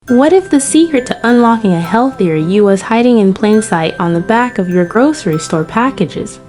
What if the secret to unlocking a healthier you was hiding in plain sight on the back of your grocery store packages?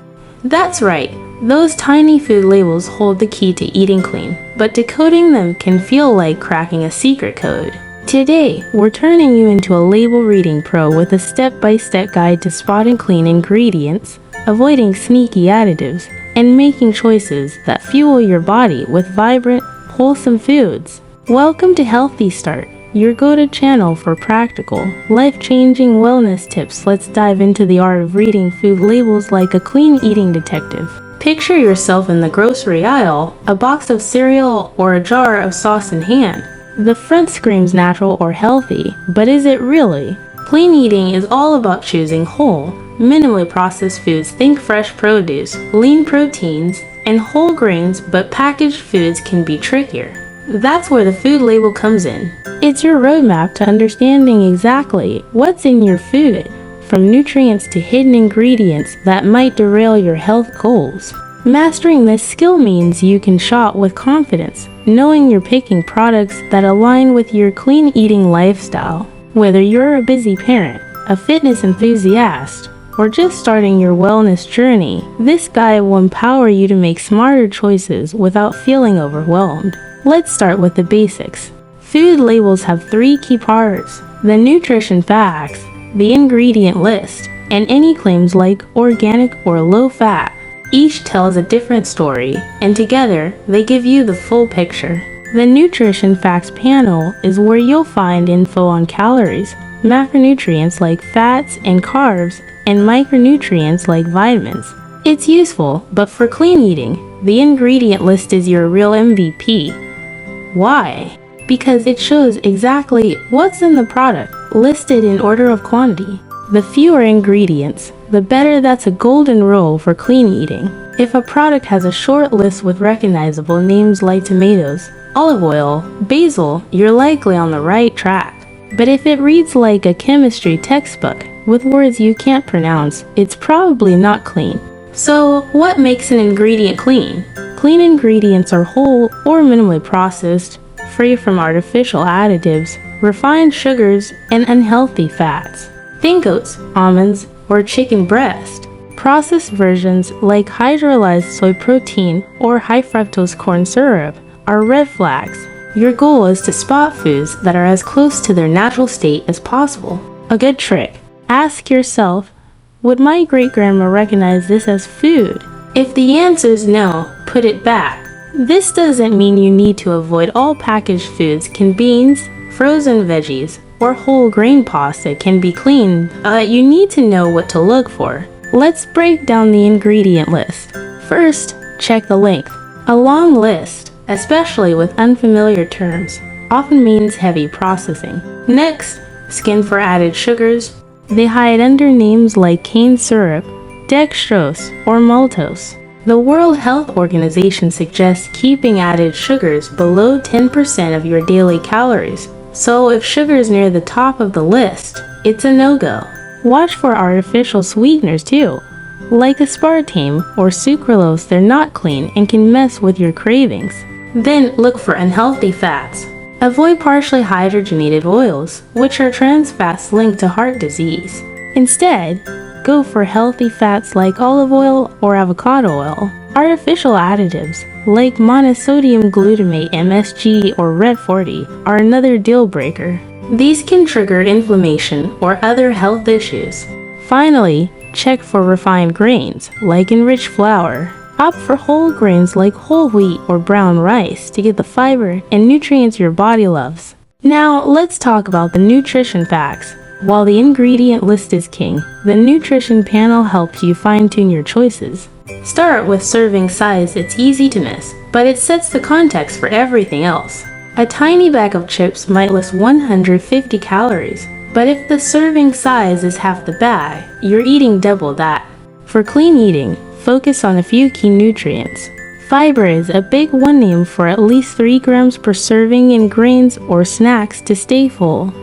That's right, those tiny food labels hold the key to eating clean, but decoding them can feel like cracking a secret code. Today, we're turning you into a label reading pro with a step-by-step guide to spotting clean ingredients, avoiding sneaky additives, and making choices that fuel your body with vibrant, wholesome foods. Welcome to Healthy Start, your go-to channel for practical, life-changing wellness tips. Let's dive into the art of reading food labels like a clean eating detective. Picture yourself in the grocery aisle, a box of cereal or a jar of sauce in hand. The front screams natural or healthy, but is it really? Clean eating is all about choosing whole, minimally processed foods. Think fresh produce, lean proteins, and whole grains, but packaged foods can be trickier. That's where the food label comes in. It's your roadmap to understanding exactly what's in your food, from nutrients to hidden ingredients that might derail your health goals. Mastering this skill means you can shop with confidence, knowing you're picking products that align with your clean eating lifestyle. Whether you're a busy parent, a fitness enthusiast, or just starting your wellness journey, this guide will empower you to make smarter choices without feeling overwhelmed. Let's start with the basics. Food labels have three key parts: the nutrition facts, the ingredient list, and any claims like organic or low fat. Each tells a different story, and together they give you the full picture. The nutrition facts panel is where you'll find info on calories, macronutrients like fats and carbs, and micronutrients like vitamins. It's useful, but for clean eating, the ingredient list is your real MVP. Why? Because it shows exactly what's in the product, listed in order of quantity. The fewer ingredients, the better. That's a golden rule for clean eating. If a product has a short list with recognizable names like tomatoes, olive oil, basil, you're likely on the right track. But if it reads like a chemistry textbook with words you can't pronounce, it's probably not clean. So, what makes an ingredient clean? Clean ingredients are whole or minimally processed, free from artificial additives, refined sugars, and unhealthy fats. Think oats, almonds, or chicken breast. Processed versions like hydrolyzed soy protein or high fructose corn syrup are red flags. Your goal is to spot foods that are as close to their natural state as possible. A good trick: ask yourself, would my great-grandma recognize this as food? If the answer is no, put it back. This doesn't mean you need to avoid all packaged foods. Beans, frozen veggies, or whole grain pasta can be clean. You need to know what to look for. Let's break down the ingredient list. First, check the length. A long list, especially with unfamiliar terms, often means heavy processing. Next, scan for added sugars. They hide under names like cane syrup, dextrose, or maltose. The World Health Organization suggests keeping added sugars below 10% of your daily calories. So if sugar is near the top of the list, it's a no-go. Watch for artificial sweeteners too, like aspartame or sucralose. They're not clean and can mess with your cravings. Then look for unhealthy fats. Avoid partially hydrogenated oils, which are trans fats linked to heart disease. Instead, go for healthy fats like olive oil or avocado oil. Artificial additives like monosodium glutamate (MSG) or Red 40 are another deal breaker. These can trigger inflammation or other health issues. Finally, check for refined grains like enriched flour. Opt for whole grains like whole wheat or brown rice to get the fiber and nutrients your body loves. Now let's talk about the nutrition facts. While the ingredient list is king, the nutrition panel helps you fine-tune your choices. Start with serving size. It's easy to miss, but it sets the context for everything else. A tiny bag of chips might list 150 calories, but if the serving size is half the bag, you're eating double that. For clean eating, focus on a few key nutrients. Fiber is a big one. Aim for at least 3 grams per serving in grains or snacks to stay full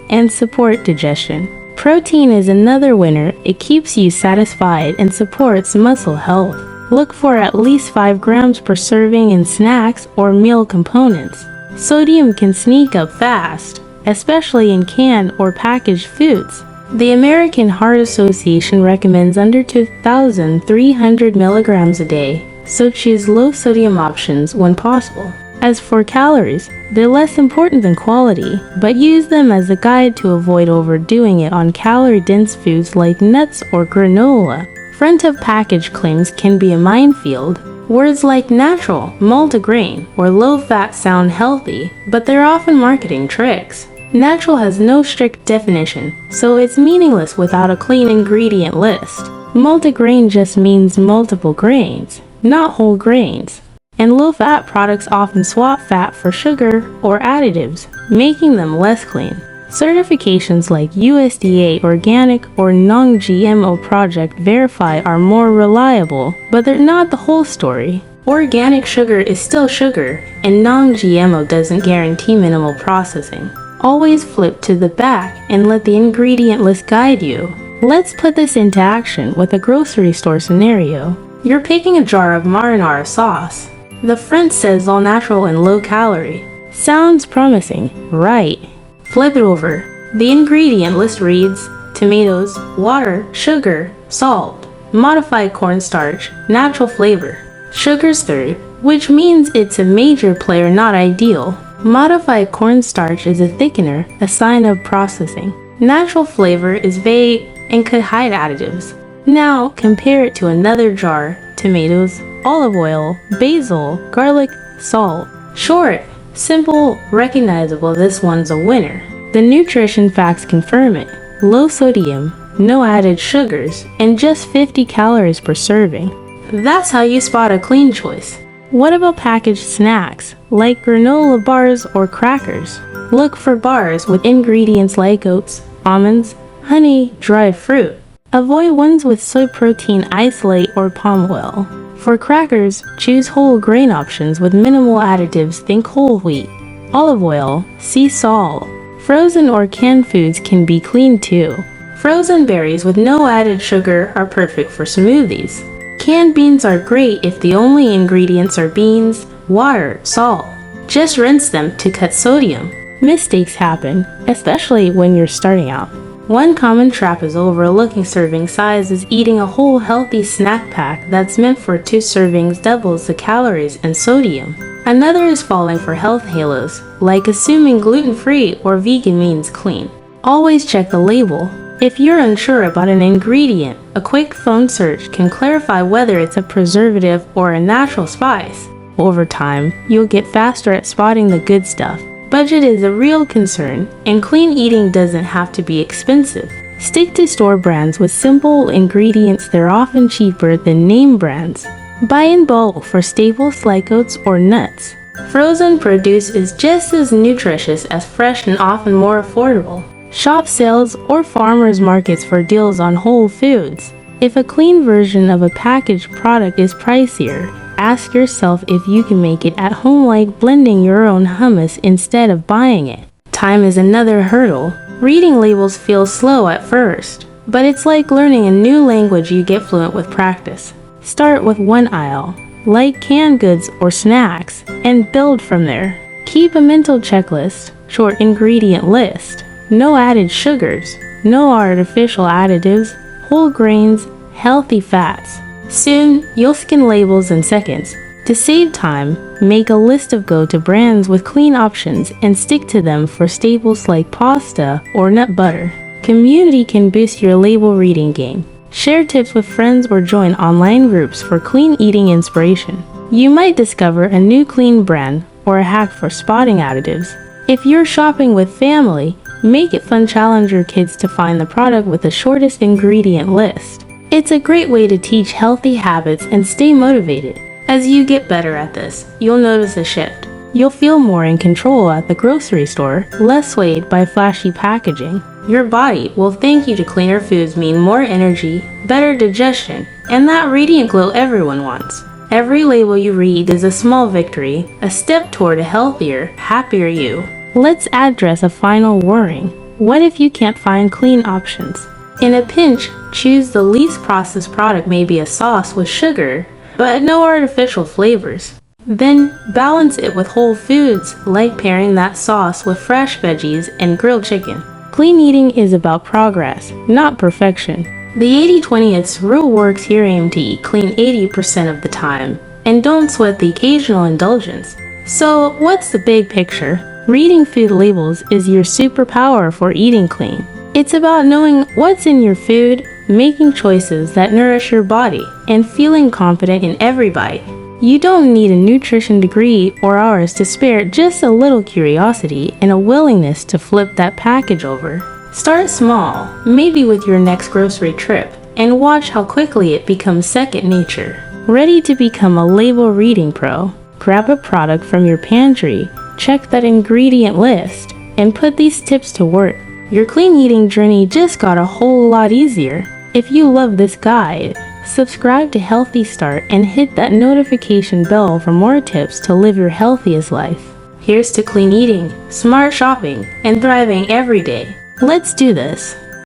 and support digestion. Protein is another winner. It keeps you satisfied and supports muscle health. Look for at least 5 grams per serving in snacks or meal components. Sodium can sneak up fast, especially in canned or packaged foods. The American Heart Association recommends under 2,300 milligrams a day, so choose low-sodium options when possible. As for calories, they're less important than quality, but use them as a guide to avoid overdoing it on calorie-dense foods like nuts or granola. Front-of-package claims can be a minefield. Words like natural, multigrain, or low-fat sound healthy, but they're often marketing tricks. Natural has no strict definition, so it's meaningless without a clean ingredient list. Multigrain just means multiple grains, not whole grains. And low-fat products often swap fat for sugar or additives, making them less clean. Certifications like USDA Organic or Non-GMO Project Verify are more reliable, but they're not the whole story. Organic sugar is still sugar, and non-GMO doesn't guarantee minimal processing. Always flip to the back and let the ingredient list guide you. Let's put this into action with a grocery store scenario. You're picking a jar of marinara sauce. The front says all natural and low calorie. Sounds promising, right? Flip it over. The ingredient list reads tomatoes, water, sugar, salt, modified cornstarch, natural flavor. Sugar's third, which means it's a major player not ideal. Modified cornstarch is a thickener, a sign of processing. Natural flavor is vague and could hide additives. Now compare it to another jar, tomatoes, olive oil, basil, garlic, salt. Short, simple, recognizable, this one's a winner. The nutrition facts confirm it. Low sodium, no added sugars, and just 50 calories per serving. That's how you spot a clean choice. What about packaged snacks, like granola bars or crackers? Look for bars with ingredients like oats, almonds, honey, dried fruit. Avoid ones with soy protein isolate or palm oil. For crackers, choose whole grain options with minimal additives, think whole wheat. Olive oil, sea salt. Frozen or canned foods can be clean too. Frozen berries with no added sugar are perfect for smoothies. Canned beans are great if the only ingredients are beans, water, salt. Just rinse them to cut sodium. Mistakes happen, especially when you're starting out. One common trap is overlooking serving size is eating a whole healthy snack pack that's meant for 2 servings doubles the calories and sodium. Another is falling for health halos, like assuming gluten-free or vegan means clean. Always check the label. If you're unsure about an ingredient, a quick phone search can clarify whether it's a preservative or a natural spice. Over time, you'll get faster at spotting the good stuff. Budget is a real concern, and clean eating doesn't have to be expensive. Stick to store brands with simple ingredients. They're often cheaper than name brands. Buy in bulk for staples like oats or nuts. Frozen produce is just as nutritious as fresh and often more affordable. Shop sales or farmers markets for deals on whole foods. If a clean version of a packaged product is pricier, ask yourself if you can make it at home, like blending your own hummus instead of buying it. Time is another hurdle. Reading labels feels slow at first, but it's like learning a new language. You get fluent with practice. Start with one aisle, like canned goods or snacks, and build from there. Keep a mental checklist, short ingredient list. No added sugars, no artificial additives, whole grains, healthy fats. Soon, you'll scan labels in seconds. To save time, make a list of go-to brands with clean options and stick to them for staples like pasta or nut butter. Community can boost your label reading game. Share tips with friends or join online groups for clean eating inspiration. You might discover a new clean brand or a hack for spotting additives. If you're shopping with family, make it fun. Challenge your kids to find the product with the shortest ingredient list. It's a great way to teach healthy habits and stay motivated. As you get better at this, you'll notice a shift. You'll feel more in control at the grocery store, less swayed by flashy packaging. Your body will thank you. To cleaner foods mean more energy, better digestion, and that radiant glow everyone wants. Every label you read is a small victory, a step toward a healthier, happier you. Let's address a final worrying. What if you can't find clean options? In a pinch, choose the least processed product, maybe a sauce with sugar, but no artificial flavors. Then balance it with whole foods, like pairing that sauce with fresh veggies and grilled chicken. Clean eating is about progress, not perfection. The 80-20 rule works here. Aim to eat clean 80% of the time, and don't sweat the occasional indulgence. So, what's the big picture? Reading food labels is your superpower for eating clean. It's about knowing what's in your food, making choices that nourish your body, and feeling confident in every bite. You don't need a nutrition degree or hours to spare, just a little curiosity and a willingness to flip that package over. Start small, maybe with your next grocery trip, and watch how quickly it becomes second nature. Ready to become a label reading pro? Grab a product from your pantry, check that ingredient list, and put these tips to work. Your clean eating journey just got a whole lot easier. If you love this guide, subscribe to Healthy Start and hit that notification bell for more tips to live your healthiest life. Here's to clean eating, smart shopping, and thriving every day. Let's do this!